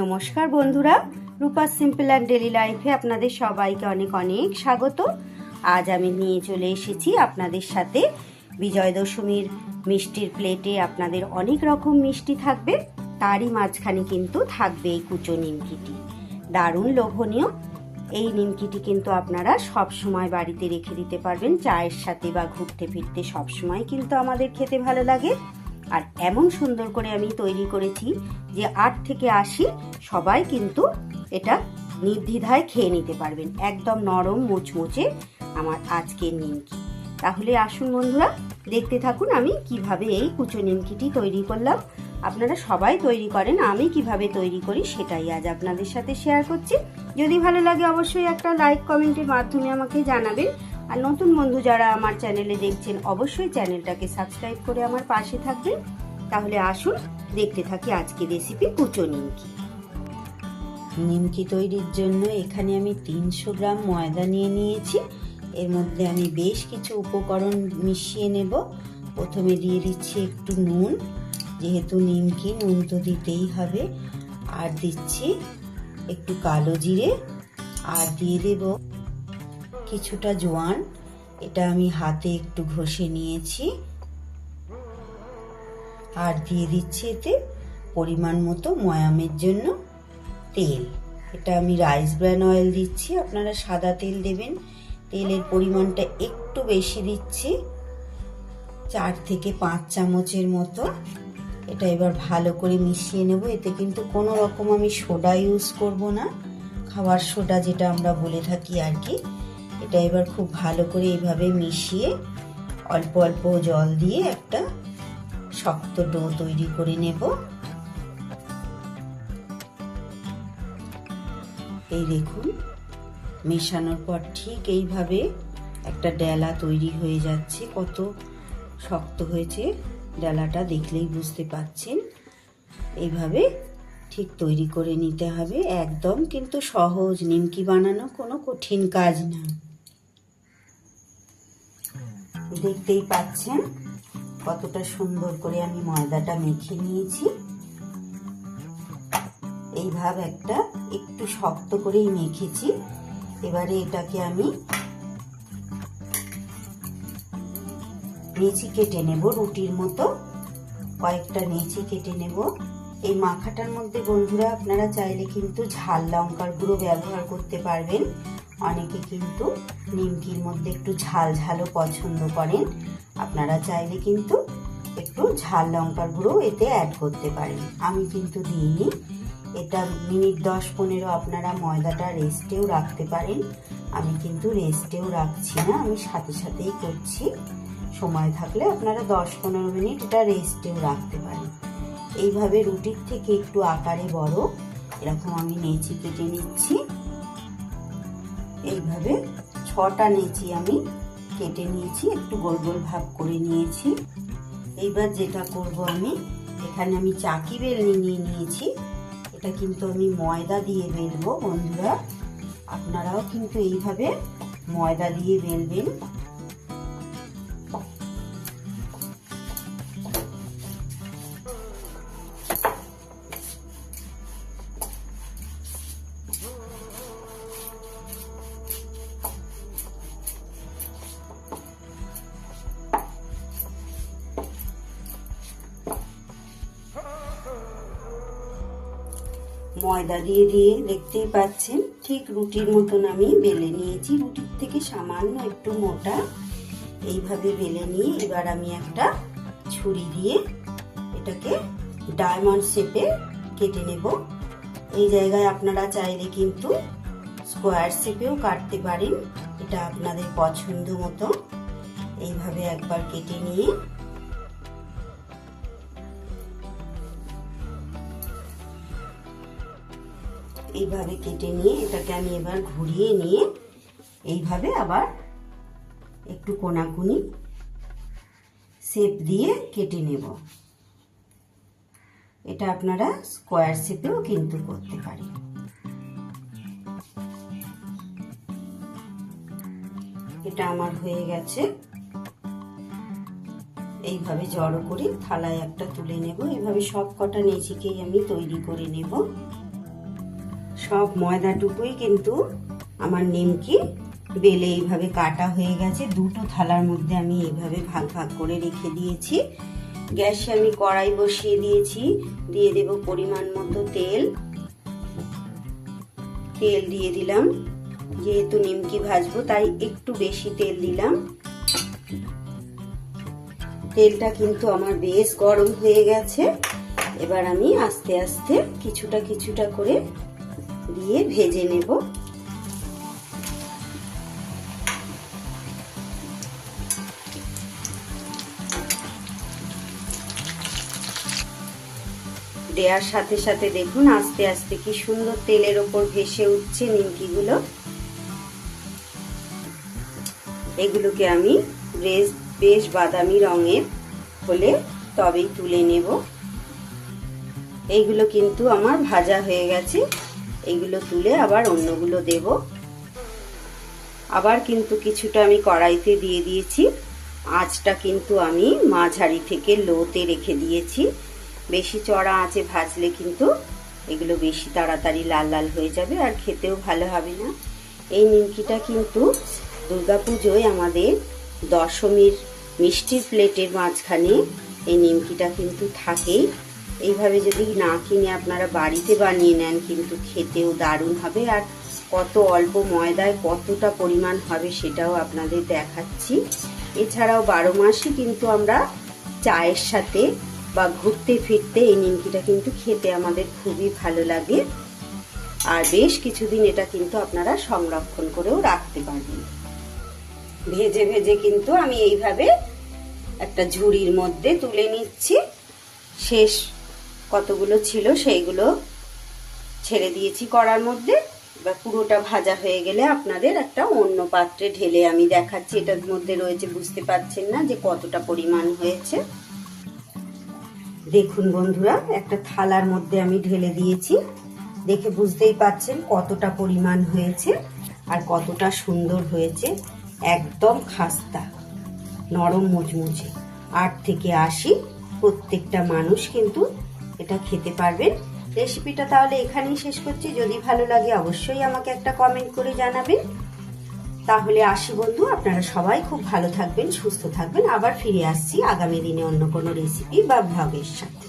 নমস্কার বন্ধুরা, রূপা simple and daily লাইফে আপনাদের সবাইকে অনেক অনেক স্বাগত। আজ আমি নিয়ে চলে এসেছি আপনাদের সাথে বিজয় দশমীর মিষ্টির প্লেটে। আপনাদের অনেক রকম মিষ্টি থাকবে, তারই মাঝখানে কিন্তু থাকবে এই কুচো নিমকিটি। দারুণ লোভনীয় এই নিমকিটি কিন্তু আপনারা সব সময় বাড়িতে রেখে দিতে পারবেন, চায়ের সাথে বা ঘুরতে ফিরতে সব সময় কিন্তু আমাদের খেতে ভালো লাগে। আর এমন সুন্দর করে আমি তৈরি করেছি যে 8 থেকে 80 সবাই কিন্তু এটা নির্দ্বিধায় খেয়ে নিতে পারবেন। একদম নরম মুচমুচে আমার আজকের নিমকি। তাহলে আসুন বন্ধুরা, দেখতে থাকুন আমি কিভাবে এই কুচো নিমকিটি তৈরি করলাম। আপনারা সবাই তৈরি করেন, আমি কিভাবে তৈরি করি সেটাই আজ আপনাদের সাথে শেয়ার করছি। যদি ভালো লাগে অবশ্যই একটা লাইক কমেন্টের মাধ্যমে আমাকে জানাবেন। আর নতুন বন্ধু যারা আমার চ্যানেলে দেখছেন অবশ্যই চ্যানেলটাকে সাবস্ক্রাইব করে আমার পাশে থাকবেন। তাহলে আসুন দেখতে থাকি আজকের রেসিপি কুচো নিমকি। নিমকি তৈরির জন্য এখানে আমি 300 গ্রাম ময়দা নিয়ে নিয়েছি। এর মধ্যে আমি বেশ কিছু উপকরণ মিশিয়ে নেব। প্রথমে দিয়ে দিচ্ছি একটু নুন, যেহেতু নিমকি নুন তো দিতেই হবে। আর দিচ্ছি একটু কালো জিরে, আর দিয়ে দেব কিছুটা জোয়ান। এটা আমি হাতে একটু ঘষে নিয়েছি। আর দিয়ে দিচ্ছি এতে পরিমাণ মতো ময়ামের জন্য তেল। এটা আমি রাইস ব্র্যান অয়েল দিচ্ছি, আপনারা সাদা তেল দেবেন। তেলের পরিমাণটা একটু বেশি দিচ্ছি, 4 থেকে 5 চামচের মতো। এটা এবার ভালো করে মিশিয়ে নেব। এতে কিন্তু কোনো রকম আমি সোডা ইউজ করব না, খাবার সোডা যেটা আমরা বলে থাকি আর কি। এটা এবার খুব ভালো করে এইভাবে মিশিয়ে অল্প অল্প জল দিয়ে একটা শক্ত ডো তৈরি করে নেব। এই দেখুন, মেশানোর পর ঠিক এইভাবে একটা ডেলা তৈরি হয়ে যাচ্ছে। কত শক্ত হয়েছে ডেলাটা দেখলেই বুঝতে পাচ্ছেন। এইভাবে ঠিক তৈরি করে নিতে হবে। একদম কিন্তু সহজ, নিমকি বানানো কোনো কঠিন কাজ না। দেখতেই পাচ্ছেন কতটা সুন্দর করে আমি ময়দাটা মেখে নিয়েছি। এইভাবে একটু শক্ত করেই মেখেছি। এবারে এটাকে আমি নেচি কেটে নেব, রুটির মতো কয়েকটা নেচি কেটে নেব। এই মাখাটার মধ্যে বন্ধুরা আপনারা চাইলে কিন্তু ঝাল লঙ্কার গুঁড়ো ব্যবহার করতে পারবেন। অনেকে কিন্তু নিমকির মধ্যে একটু ঝাল ঝালও পছন্দ করেন, আপনারা চাইলে কিন্তু একটু ঝাল লঙ্কার গুঁড়ো এতে অ্যাড করতে পারেন। আমি কিন্তু দিইনি। এটা মিনিট 10-15 আপনারা ময়দাটা রেস্টেও রাখতে পারেন। আমি কিন্তু রেস্টেও রাখছি না, আমি সাথে সাথেই করছি। সময় থাকলে আপনারা 10-15 মিনিট এটা রেস্টেও রাখতে পারেন। এইভাবে রুটির থেকে একটু আকারে বড় এরকম আমি নেচি কেটে নিচ্ছি। এইভাবে 6টা নেচি আমি কেটে নিয়েছি, একটু গোল গোল ভাগ করে নিয়েছি। এইবার যেটা করব আমি এখানে আমি চাকি বেলনি নিয়ে নিয়েছি। এটা কিন্তু আমি ময়দা দিয়ে বেলবো বন্ধুরা, আপনারাও কিন্তু এইভাবে ময়দা দিয়ে বেলবেন। ময়দা দিয়ে দেখতেই পাচ্ছেন ঠিক রুটির মতন আমি বেলে নিয়েছি। রুটির থেকে সামান্য একটু মোটা এইভাবে বেলে নিয়ে এবার আমি একটা ছুরি দিয়ে এটাকে ডায়মন্ড শেপে কেটে নেব। এই জায়গায় আপনারা চাইলে কিন্তু স্কোয়ার শেপেও কাটতে পারেন, এটা আপনাদের পছন্দ মতো। এইভাবে একবার কেটে নিয়ে এইভাবে কেটে নিয়ে এটাকে আমি এবার ঘুরিয়ে নিয়ে এইভাবে আবার একটু কোনাকুনি শেপ দিয়ে কেটে নেব। এটা আপনারা স্কোয়ার শেপেও কিন্তু করতে পারেন। এটা আমার হয়ে গেছে। এইভাবে জড়ো করে থালায় একটা তুলে নেব। এইভাবে সব কটা নেচিকেই আমি তৈরি করে নেব। সব ময়দাটুকুই কিন্তু আমার নিমকি বেলে এইভাবে কাটা হয়ে গেছে। দুটো থালার মধ্যে আমি এইভাবে ভাগ ভাগ করে রেখে দিয়েছি। গ্যাসে আমি কড়াই বসিয়ে দিয়েছি, দিয়ে দেব পরিমাণ মতো তেল। তেল দিয়ে দিলাম, যেহেতু নিমকি ভাজবো তাই একটু বেশি তেল দিলাম। তেলটা কিন্তু আমার বেশ গরম হয়ে গেছে। এবার আমি আস্তে আস্তে কিছুটা কিছুটা করে দিয়ে ভেজে নেব। দেওয়ার সাথে সাথে দেখুন আস্তে আস্তে কি সুন্দর তেলের ওপর ভেসে উঠছে নিমকিগুলো। এগুলোকে আমি বেশ বাদামি রঙের হলে তবেই তুলে নেব। এইগুলো কিন্তু আমার ভাজা হয়ে গেছে। এইগুলো তুলে আবার অন্যগুলো দেব। আবার কিন্তু কিছুটা আমি কড়াইতে দিয়ে দিয়েছি। আঁচটা কিন্তু আমি মাঝারি থেকে লোতে রেখে দিয়েছি। বেশি চড়া আঁচে ভাজলে কিন্তু এগুলো বেশি তাড়াতাড়ি লাল লাল হয়ে যাবে আর খেতেও ভালো হবে না। এই নিমকিটা কিন্তু দুর্গাপুজোয় আমাদের দশমীর মিষ্টির প্লেটের মাঝখানে এই নিমকিটা কিন্তু থাকেই। এইভাবে যদি না কিনে আপনারা বাড়িতে বানিয়ে নেন কিন্তু খেতেও দারুণ হবে। আর কত অল্প ময়দায় কতটা পরিমাণ হবে সেটাও আপনাদের দেখাচ্ছি। এছাড়াও 12 মাসই কিন্তু আমরা চায়ের সাথে বা ঘুরতে ফিরতে এই নিমকিটা কিন্তু খেতে আমাদের খুবই ভালো লাগে। আর বেশ কিছুদিন এটা কিন্তু আপনারা সংরক্ষণ করেও রাখতে পারবেন। ভেজে ভেজে কিন্তু আমি এইভাবে একটা ঝুড়ির মধ্যে তুলে নিচ্ছি। শেষ কতগুলো ছিল সেইগুলো ছেড়ে দিয়েছি কড়ার মধ্যে। এবার পুরোটা ভাজা হয়ে গেলে আপনাদের একটা অন্য পাত্রে ঢেলে আমি দেখাচ্ছি। এটার মধ্যে রয়েছে, বুঝতে পারছেন না যে কতটা পরিমাণ হয়েছে। দেখুন বন্ধুরা, একটা থালার মধ্যে আমি ঢেলে দিয়েছি। দেখে বুঝতেই পারছেন কতটা পরিমাণ হয়েছে আর কতটা সুন্দর হয়েছে। একদম খাস্তা, নরম মুচমুচে। 8 থেকে 80 প্রত্যেকটা মানুষ কিন্তু এটা খেতে পারবেন। রেসিপিটা তাহলে এখানেই শেষ করছি। যদি ভালো লাগে অবশ্যই আমাকে একটা কমেন্ট করে জানাবেন। তাহলে আসি বন্ধু, আপনারা সবাই খুব ভালো থাকবেন, সুস্থ থাকবেন। আবার ফিরে আসছি আগামী দিনে অন্য কোনো রেসিপি বা ব্লগের সাথে।